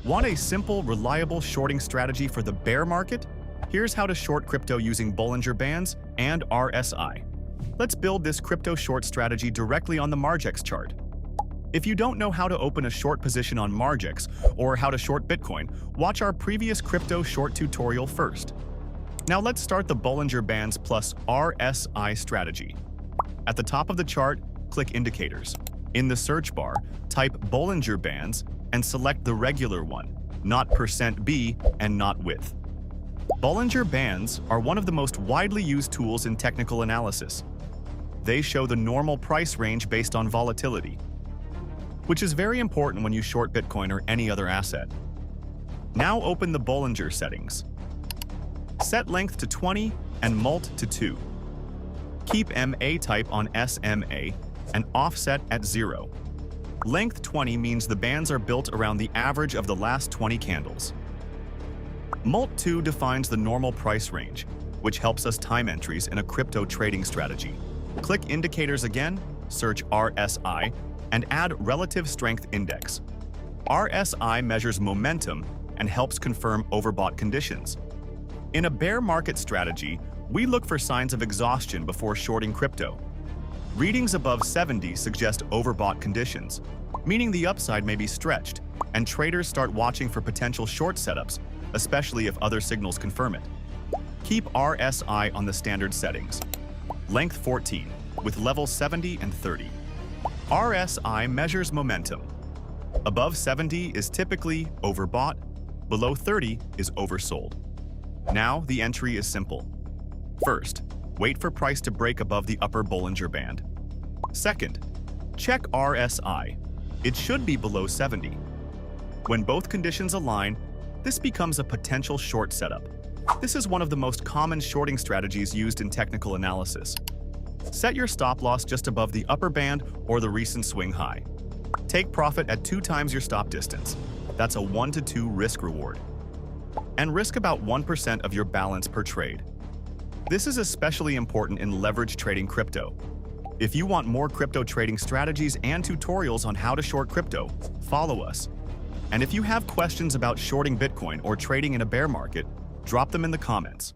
Want a simple, reliable shorting strategy for the bear market? Here's how to short crypto using Bollinger Bands and RSI. Let's build this crypto short strategy directly on the Margex chart. If you don't know how to open a short position on Margex or how to short Bitcoin, watch our previous crypto short tutorial first. Now let's start the Bollinger Bands plus RSI strategy. At the top of the chart, click Indicators. In the search bar, type Bollinger Bands and select the regular one, not %B and not width. Bollinger Bands are one of the most widely used tools in technical analysis. They show the normal price range based on volatility, which is very important when you short Bitcoin or any other asset. Now open the Bollinger settings. Set length to 20 and mult to 2. Keep MA type on SMA and offset at 0. Length 20 means the bands are built around the average of the last 20 candles. Mult 2 defines the normal price range, which helps us time entries in a crypto trading strategy. Click Indicators again, search RSI, and add Relative Strength Index. RSI measures momentum and helps confirm overbought conditions. In a bear market strategy, we look for signs of exhaustion before shorting crypto. Readings above 70 suggest overbought conditions, meaning the upside may be stretched, and traders start watching for potential short setups, especially if other signals confirm it. Keep RSI on the standard settings. Length 14, with levels 70 and 30. RSI measures momentum. Above 70 is typically overbought, below 30 is oversold. Now the entry is simple. First, wait for price to break above the upper Bollinger Band. Second, check RSI. It should be below 70. When both conditions align, this becomes a potential short setup. This is one of the most common shorting strategies used in technical analysis. Set your stop loss just above the upper band or the recent swing high. Take profit at 2 times your stop distance. That's a 1 to 2 risk reward. And risk about 1% of your balance per trade. This is especially important in leverage trading crypto. If you want more crypto trading strategies and tutorials on how to short crypto, follow us. And if you have questions about shorting Bitcoin or trading in a bear market, drop them in the comments.